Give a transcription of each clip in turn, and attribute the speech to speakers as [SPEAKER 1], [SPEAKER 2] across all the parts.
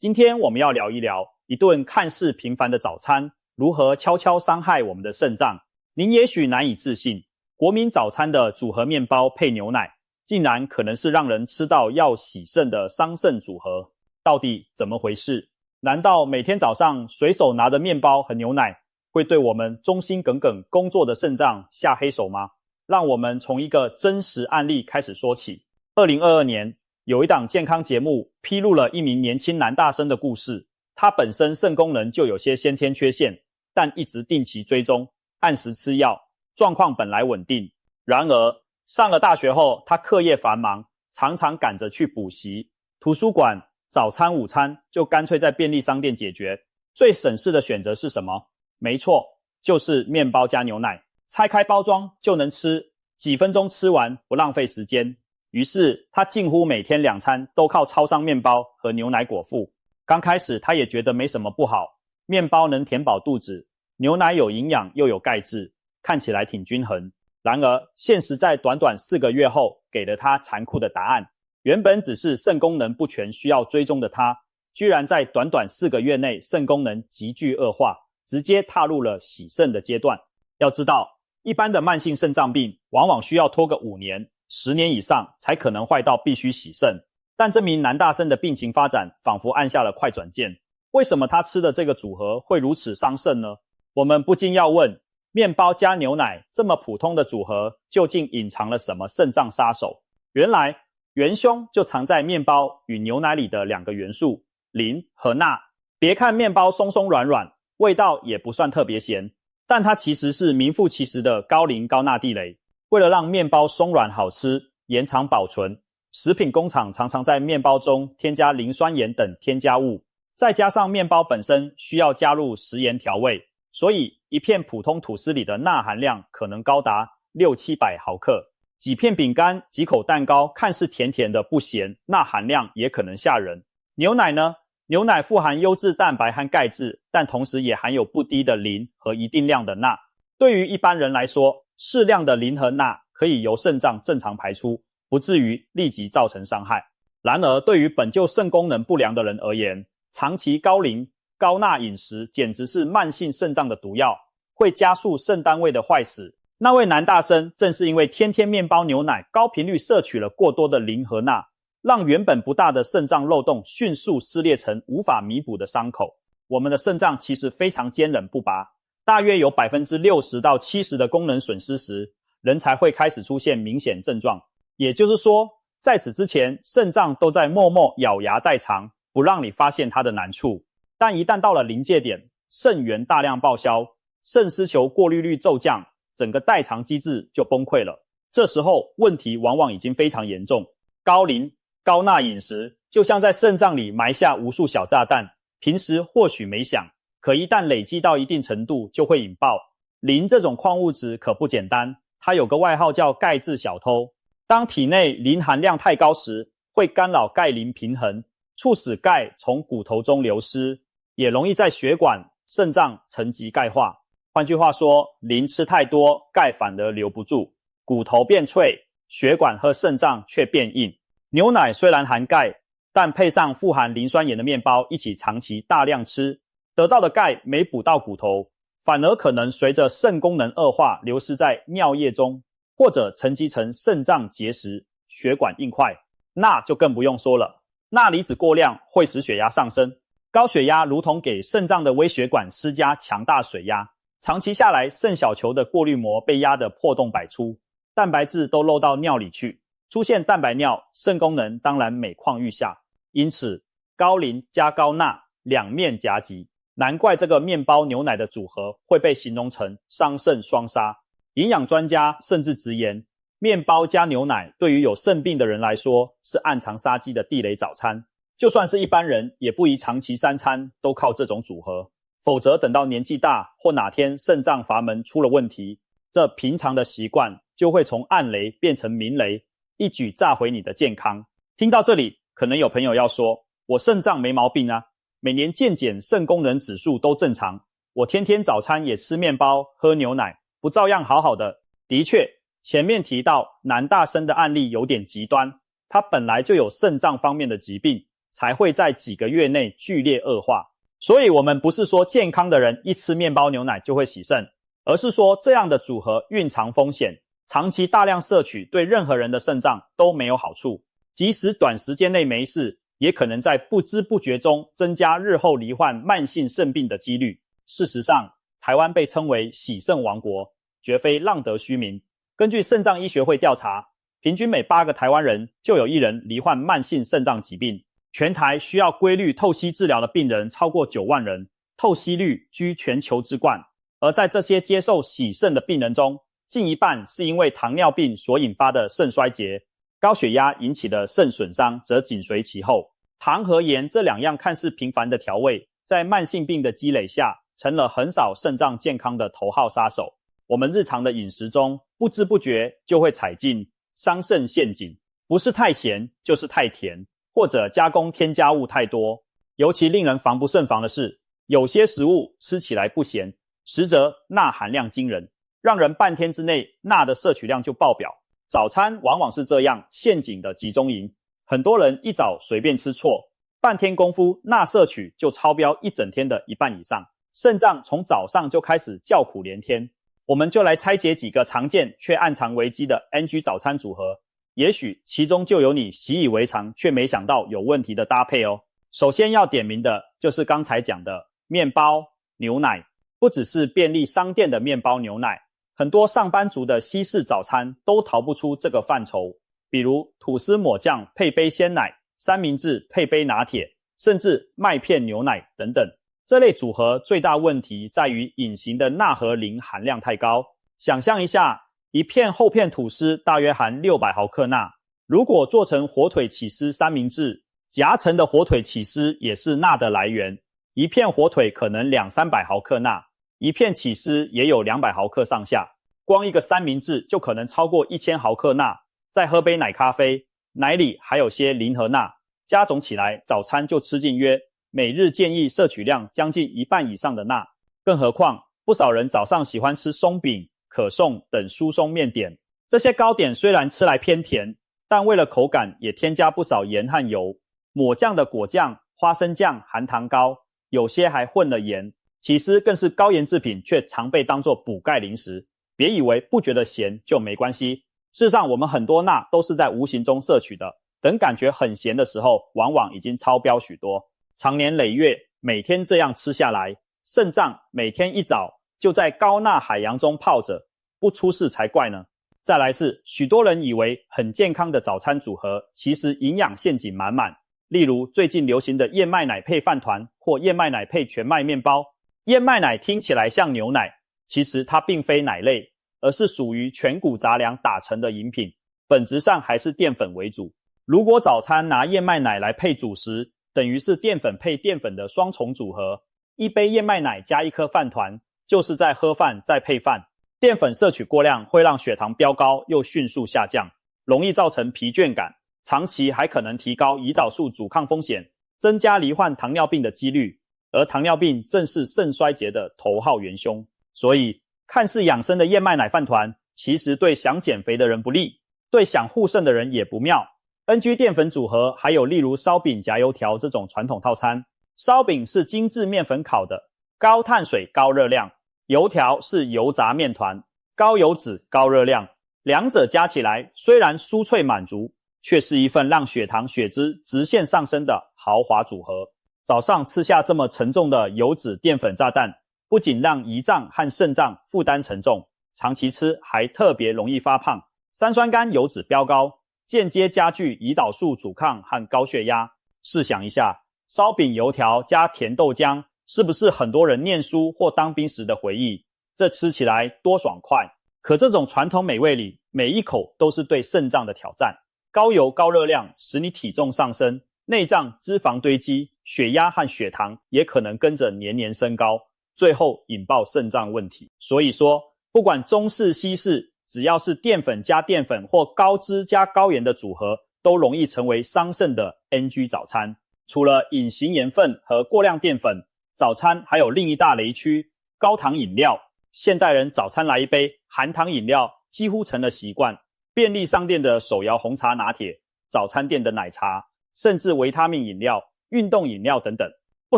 [SPEAKER 1] 今天我们要聊一聊一顿看似平凡的早餐如何悄悄伤害我们的肾脏。您也许难以置信，国民早餐的组合面包配牛奶，竟然可能是让人吃到要洗肾的伤肾组合。到底怎么回事？难道每天早上随手拿着面包和牛奶，会对我们忠心耿耿工作的肾脏下黑手吗？让我们从一个真实案例开始说起。2022年，有一档健康节目披露了一名年轻男大生的故事。他本身肾功能就有些先天缺陷，但一直定期追踪，按时吃药，状况本来稳定。然而，上了大学后，他课业繁忙，常常赶着去补习，图书馆、早餐、午餐就干脆在便利商店解决。最省事的选择是什么？没错，就是面包加牛奶，拆开包装就能吃，几分钟吃完，不浪费时间。于是他近乎每天2餐都靠超商面包和牛奶果腹。刚开始他也觉得没什么不好，面包能填饱肚子，牛奶有营养又有钙质，看起来挺均衡。然而现实在短短4个月后给了他残酷的答案。原本只是肾功能不全需要追踪的他，居然在短短4个月内肾功能急剧恶化，直接踏入了洗肾的阶段。要知道，一般的慢性肾脏病往往需要拖个5年、10年以上才可能坏到必须洗肾。但这名男大生的病情发展仿佛按下了快转键。为什么他吃的这个组合会如此伤肾呢？我们不禁要问，面包加牛奶这么普通的组合，究竟隐藏了什么肾脏杀手？原来元凶就藏在面包与牛奶里的2个元素，磷和钠。别看面包松松软软，味道也不算特别咸，但它其实是名副其实的高磷高钠地雷。为了让面包松软好吃，延长保存，食品工厂常常在面包中添加磷酸盐等添加物，再加上面包本身需要加入食盐调味，所以一片普通吐司里的钠含量可能高达600-700毫克。几片饼干、几口蛋糕看似甜甜的不咸，钠含量也可能吓人。牛奶呢？牛奶富含优质蛋白和钙质，但同时也含有不低的磷和一定量的钠。对于一般人来说，适量的磷和钠可以由肾脏正常排出，不至于立即造成伤害。然而，对于本就肾功能不良的人而言，长期高磷、高钠饮食简直是慢性肾脏的毒药，会加速肾单位的坏死。那位男大生正是因为天天面包牛奶高频率摄取了过多的磷和钠，让原本不大的肾脏漏洞迅速撕裂成无法弥补的伤口。我们的肾脏其实非常坚韧不拔，大约有 60%到70% 的功能损失时，人才会开始出现明显症状。也就是说，在此之前，肾脏都在默默咬牙代偿，不让你发现它的难处。但一旦到了临界点，肾源大量报销，肾丝球过滤率骤降，整个代偿机制就崩溃了。这时候问题往往已经非常严重。高磷、高钠饮食就像在肾脏里埋下无数小炸弹，平时或许没响，可一旦累积到一定程度就会引爆。磷这种矿物质可不简单，它有个外号叫钙质小偷。当体内磷含量太高时，会干扰钙磷平衡，促使钙从骨头中流失，也容易在血管、肾脏沉积钙化。换句话说，磷吃太多，钙反而留不住，骨头变脆，血管和肾脏却变硬。牛奶虽然含钙，但配上富含磷酸盐的面包一起长期大量吃，得到的钙没补到骨头，反而可能随着肾功能恶化流失在尿液中，或者沉积成肾脏结石、血管硬块。钠就更不用说了，钠离子过量会使血压上升，高血压如同给肾脏的微血管施加强大水压，长期下来，肾小球的过滤膜被压得破洞百出，蛋白质都漏到尿里去，出现蛋白尿，肾功能当然每况愈下。因此，高磷加高钠两面夹击，难怪这个面包牛奶的组合会被形容成伤肾双杀。营养专家甚至直言，面包加牛奶对于有肾病的人来说是暗藏杀机的地雷早餐，就算是一般人也不宜长期3餐都靠这种组合，否则等到年纪大或哪天肾脏阀门出了问题，这平常的习惯就会从暗雷变成明雷，一举炸毁你的健康。听到这里，可能有朋友要说，我肾脏没毛病啊，每年健检肾功能指数都正常，我天天早餐也吃面包喝牛奶，不照样好好的？的确，前面提到男大生的案例有点极端，他本来就有肾脏方面的疾病，才会在几个月内剧烈恶化。所以我们不是说健康的人一吃面包牛奶就会洗肾，而是说这样的组合蕴藏风险，长期大量摄取对任何人的肾脏都没有好处，即使短时间内没事，也可能在不知不觉中增加日后罹患慢性肾病的几率。事实上，台湾被称为洗肾王国，绝非浪得虚名。根据肾脏医学会调查，平均每8个台湾人就有1人罹患慢性肾脏疾病，全台需要规律透析治疗的病人超过9万人，透析率居全球之冠。而在这些接受洗肾的病人中，近一半是因为糖尿病所引发的肾衰竭，高血压引起的肾损伤则紧随其后。糖和盐这2样看似平凡的调味，在慢性病的积累下，成了横扫肾脏健康的头号杀手。我们日常的饮食中，不知不觉就会踩进伤肾陷阱，不是太咸，就是太甜，或者加工添加物太多。尤其令人防不胜防的是，有些食物吃起来不咸，实则钠含量惊人，让人半天之内钠的摄取量就爆表。早餐往往是这样陷阱的集中营，很多人一早随便吃错，半天功夫钠摄取就超标一整天的1半以上，肾脏从早上就开始叫苦连天。我们就来拆解几个常见却暗藏危机的 NG 早餐组合，也许其中就有你习以为常却没想到有问题的搭配哦。首先要点名的就是刚才讲的面包、牛奶，不只是便利商店的面包牛奶，很多上班族的西式早餐都逃不出这个范畴，比如吐司抹酱配杯鲜奶，三明治配杯拿铁，甚至麦片牛奶等等。这类组合最大问题在于隐形的钠和磷含量太高。想象一下，一片厚片吐司大约含600毫克钠，如果做成火腿起司三明治，夹层的火腿起司也是钠的来源，一片火腿可能200-300毫克钠，一片起司也有200毫克上下，光一个三明治就可能超过1000毫克钠，再喝杯奶咖啡，奶里还有些磷和钠，加总起来早餐就吃进约每日建议摄取量将近1半以上的钠。更何况不少人早上喜欢吃松饼、可颂等疏松面点，这些糕点虽然吃来偏甜，但为了口感也添加不少盐和油，抹酱的果酱、花生酱含糖高，有些还混了盐，起司更是高盐制品，却常被当作补钙零食。别以为不觉得咸就没关系，事实上我们很多钠都是在无形中摄取的，等感觉很咸的时候，往往已经超标许多。长年累月每天这样吃下来，肾脏每天一早就在高钠海洋中泡着，不出事才怪呢。再来是许多人以为很健康的早餐组合，其实营养陷阱满满。例如最近流行的燕麦奶配饭团或燕麦奶配全麦面包。燕麦奶听起来像牛奶，其实它并非奶类，而是属于全谷杂粮打成的饮品，本质上还是淀粉为主。如果早餐拿燕麦奶来配主食，等于是淀粉配淀粉的双重组合，一杯燕麦奶加1颗饭团，就是在喝饭再配饭。淀粉摄取过量会让血糖飙高又迅速下降，容易造成疲倦感，长期还可能提高胰岛素阻抗风险，增加罹患糖尿病的几率，而糖尿病正是肾衰竭的头号元凶。所以看似养生的燕麦奶饭团，其实对想减肥的人不利，对想护肾的人也不妙。NG 淀粉组合还有例如烧饼夹油条这种传统套餐。烧饼是精致面粉烤的，高碳水高热量，油条是油炸面团，高油脂高热量，两者加起来虽然酥脆满足，却是一份让血糖血脂直线上升的豪华组合。早上吃下这么沉重的油脂淀粉炸弹，不仅让胰脏和肾脏负担沉重，长期吃还特别容易发胖，三酸甘油脂飙高，间接加剧胰岛素阻抗和高血压。试想一下，烧饼油条加甜豆浆，是不是很多人念书或当兵时的回忆？这吃起来多爽快！可这种传统美味里，每一口都是对肾脏的挑战。高油高热量使你体重上升，内脏脂肪堆积，血压和血糖也可能跟着年年升高，最后引爆肾脏问题。所以说，不管中式西式，只要是淀粉加淀粉或高脂加高盐的组合，都容易成为伤肾的 NG 早餐。除了隐形盐分和过量淀粉，早餐还有另一大雷区，高糖饮料。现代人早餐来一杯含糖饮料几乎成了习惯，便利商店的手摇红茶拿铁，早餐店的奶茶，甚至维他命饮料、运动饮料等等。不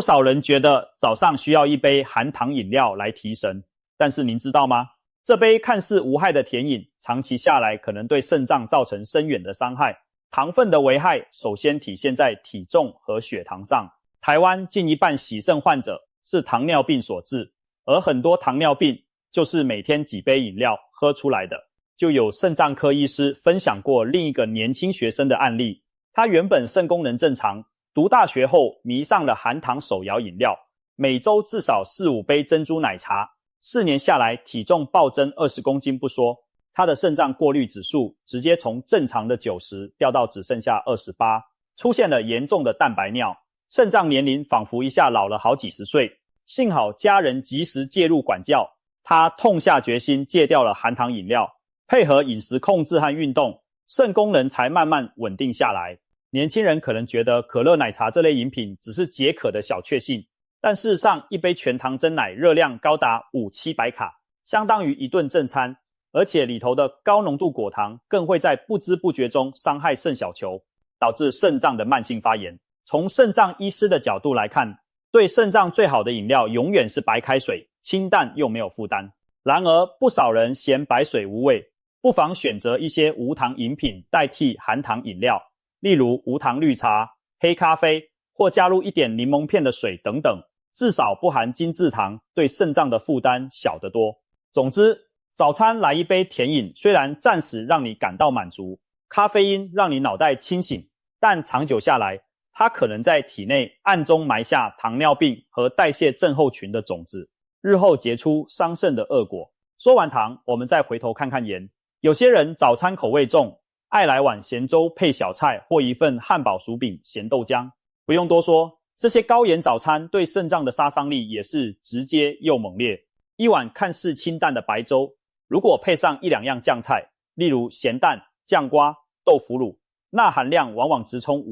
[SPEAKER 1] 少人觉得早上需要一杯含糖饮料来提神，但是您知道吗？这杯看似无害的甜饮，长期下来可能对肾脏造成深远的伤害。糖分的危害首先体现在体重和血糖上。台湾近一半洗肾患者是糖尿病所致，而很多糖尿病就是每天几杯饮料喝出来的。就有肾脏科医师分享过另一个年轻学生的案例，他原本肾功能正常，读大学后迷上了含糖手摇饮料，每周至少4-5杯珍珠奶茶，4年下来体重暴增20公斤不说，他的肾脏过滤指数直接从正常的90掉到只剩下28，出现了严重的蛋白尿，肾脏年龄仿佛一下老了好几十岁。幸好家人及时介入管教，他痛下决心戒掉了含糖饮料，配合饮食控制和运动，肾功能才慢慢稳定下来。年轻人可能觉得可乐奶茶这类饮品只是解渴的小确幸，但事实上一杯全糖珍奶热量高达500-700卡，相当于一顿正餐，而且里头的高浓度果糖更会在不知不觉中伤害肾小球，导致肾脏的慢性发炎。从肾脏医师的角度来看，对肾脏最好的饮料永远是白开水，清淡又没有负担。然而不少人嫌白水无味，不妨选择一些无糖饮品代替含糖饮料，例如无糖绿茶、黑咖啡，或加入一点柠檬片的水等等，至少不含精制糖，对肾脏的负担小得多。总之，早餐来一杯甜饮，虽然暂时让你感到满足，咖啡因让你脑袋清醒，但长久下来，它可能在体内暗中埋下糖尿病和代谢症候群的种子，日后结出伤肾的恶果。说完糖，我们再回头看看盐。有些人早餐口味重，爱来碗咸粥配小菜或一份汉堡薯饼咸豆浆。不用多说，这些高盐早餐对肾脏的杀伤力也是直接又猛烈。一碗看似清淡的白粥，如果配上1-2样酱菜，例如咸蛋、酱瓜、豆腐乳，钠含量往往直冲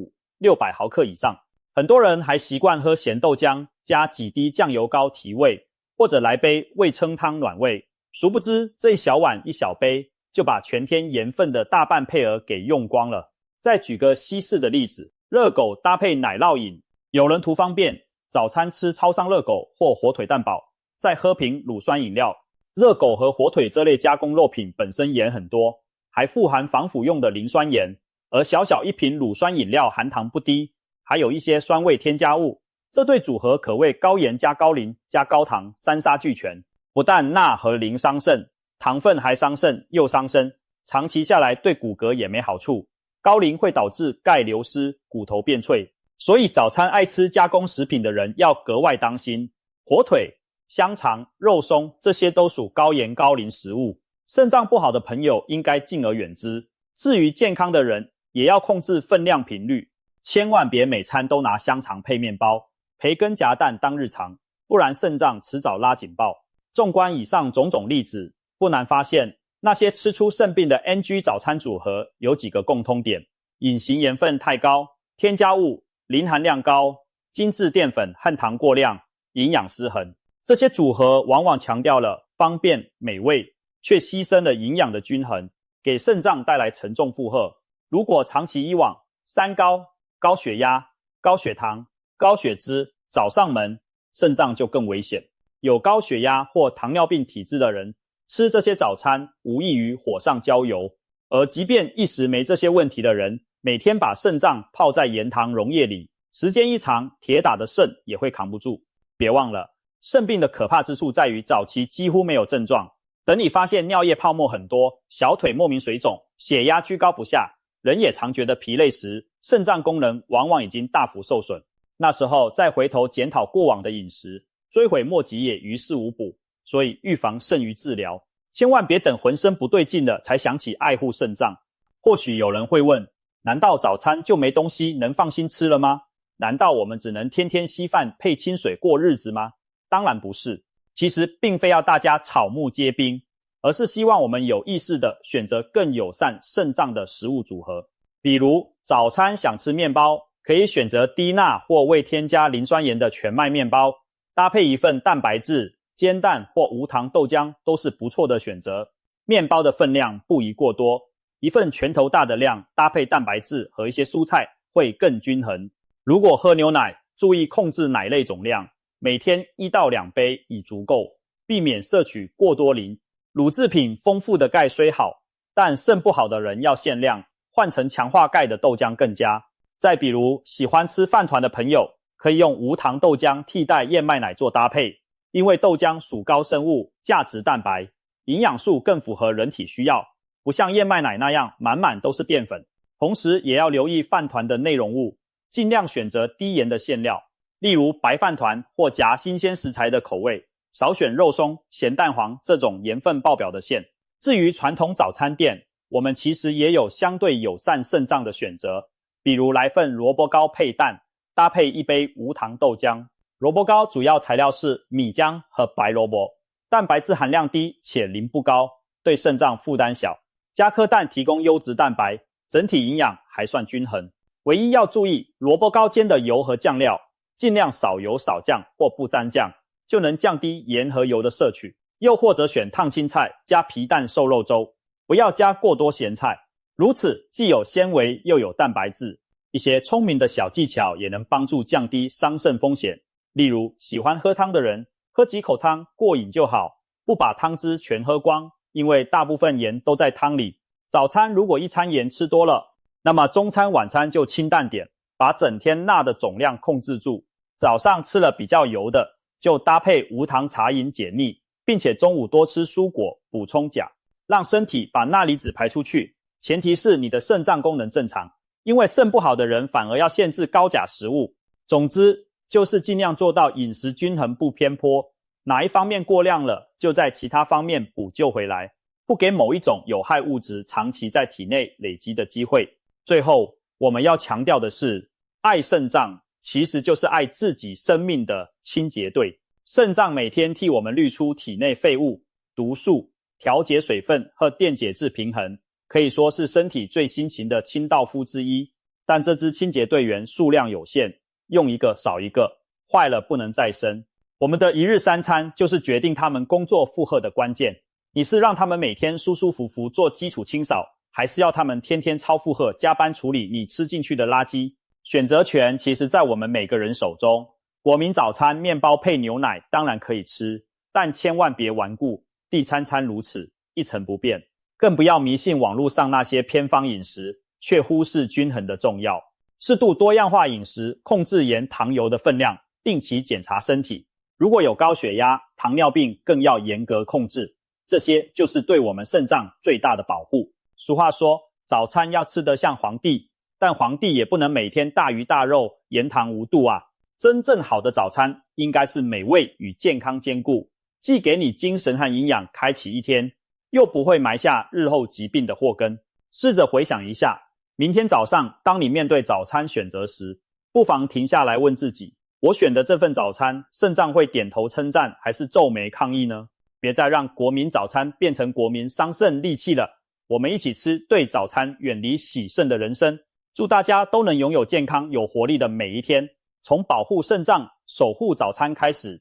[SPEAKER 1] 500-600毫克以上。很多人还习惯喝咸豆浆，加几滴酱油膏提味，或者来杯味噌汤暖胃。殊不知，这一小碗一小杯，就把全天盐分的大半配额给用光了。再举个西式的例子，热狗搭配奶酪饮，有人图方便，早餐吃超商热狗或火腿蛋堡，再喝瓶乳酸饮料。热狗和火腿这类加工肉品本身盐很多，还富含防腐用的磷酸盐，而小小一瓶乳酸饮料含糖不低，还有一些酸味添加物，这对组合可谓高盐加高磷加高糖三杀俱全。不但钠和磷伤肾，糖分还伤肾又伤身，长期下来对骨骼也没好处。高磷会导致钙流失，骨头变脆，所以早餐爱吃加工食品的人要格外当心。火腿、香肠、肉松这些都属高盐高磷食物，肾脏不好的朋友应该敬而远之。至于健康的人，也要控制分量频率，千万别每餐都拿香肠配面包，培根夹蛋当日常，不然肾脏迟早拉警报。纵观以上种种例子，不难发现，那些吃出肾病的 NG 早餐组合有几个共通点：隐形盐分太高，添加物、磷含量高，精致淀粉和糖过量，营养失衡。这些组合往往强调了方便美味，却牺牲了营养的均衡，给肾脏带来沉重负荷。如果长期以往，三高、高血压、高血糖、高血脂找上门，肾脏就更危险。有高血压或糖尿病体质的人，吃这些早餐无异于火上浇油，而即便一时没这些问题的人，每天把肾脏泡在盐糖溶液里，时间一长，铁打的肾也会扛不住。别忘了，肾病的可怕之处在于早期几乎没有症状，等你发现尿液泡沫很多，小腿莫名水肿，血压居高不下，人也常觉得疲累时，肾脏功能往往已经大幅受损。那时候再回头检讨过往的饮食，追悔莫及也于事无补。所以预防胜于治疗，千万别等浑身不对劲了才想起爱护肾脏。或许有人会问，难道早餐就没东西能放心吃了吗？难道我们只能天天稀饭配清水过日子吗？当然不是。其实并非要大家草木皆兵，而是希望我们有意识地选择更友善肾脏的食物组合。比如早餐想吃面包，可以选择低钠或未添加磷酸盐的全麦面包，搭配一份蛋白质，煎蛋或无糖豆浆都是不错的选择。面包的分量不宜过多，一份拳头大的量搭配蛋白质和一些蔬菜，会更均衡。如果喝牛奶，注意控制奶类总量，每天1到2杯已足够，避免摄取过多磷。乳制品丰富的钙虽好，但肾不好的人要限量，换成强化钙的豆浆更佳。再比如喜欢吃饭团的朋友，可以用无糖豆浆替代燕麦奶做搭配，因为豆浆属高生物价值蛋白，营养素更符合人体需要，不像燕麦奶那样满满都是淀粉。同时也要留意饭团的内容物，尽量选择低盐的馅料，例如白饭团或夹新鲜食材的口味，少选肉松、咸蛋黄这种盐分爆表的馅。至于传统早餐店，我们其实也有相对友善肾脏的选择，比如来份萝卜糕配蛋，搭配一杯无糖豆浆。萝卜糕主要材料是米浆和白萝卜，蛋白质含量低且磷不高，对肾脏负担小。加颗蛋提供优质蛋白，整体营养还算均衡。唯一要注意，萝卜糕煎的油和酱料，尽量少油少酱或不沾酱，就能降低盐和油的摄取。又或者选烫青菜加皮蛋瘦肉粥，不要加过多咸菜，如此既有纤维又有蛋白质。一些聪明的小技巧也能帮助降低伤肾风险，例如喜欢喝汤的人，喝几口汤过瘾就好，不把汤汁全喝光，因为大部分盐都在汤里。早餐如果一餐盐吃多了，那么中餐晚餐就清淡点，把整天钠的总量控制住。早上吃了比较油的，就搭配无糖茶饮解腻，并且中午多吃蔬果补充钾，让身体把钠离子排出去，前提是你的肾脏功能正常，因为肾不好的人反而要限制高钾食物。总之就是尽量做到饮食均衡不偏颇，哪一方面过量了，就在其他方面补救回来，不给某一种有害物质长期在体内累积的机会。最后我们要强调的是，爱肾脏其实就是爱自己生命的清洁队。肾脏每天替我们滤出体内废物、毒素，调节水分和电解质平衡，可以说是身体最辛勤的清道夫之一。但这支清洁队员数量有限，用一个少一个，坏了不能再生。我们的一日三餐就是决定他们工作负荷的关键。你是让他们每天舒舒服服做基础清扫，还是要他们天天超负荷加班处理你吃进去的垃圾？选择权其实在我们每个人手中。国民早餐面包配牛奶当然可以吃，但千万别顽固，地餐餐如此，一成不变。更不要迷信网络上那些偏方饮食，却忽视均衡的重要。适度多样化饮食，控制盐糖油的分量，定期检查身体。如果有高血压、糖尿病，更要严格控制。这些就是对我们肾脏最大的保护。俗话说，早餐要吃得像皇帝，但皇帝也不能每天大鱼大肉，盐糖无度啊。真正好的早餐应该是美味与健康兼顾，既给你精神和营养开启一天，又不会埋下日后疾病的祸根。试着回想一下，明天早上当你面对早餐选择时，不妨停下来问自己，我选的这份早餐，肾脏会点头称赞还是皱眉抗议呢？别再让国民早餐变成国民伤肾利器了。我们一起吃对早餐，远离洗肾的人生。祝大家都能拥有健康有活力的每一天。从保护肾脏、守护早餐开始，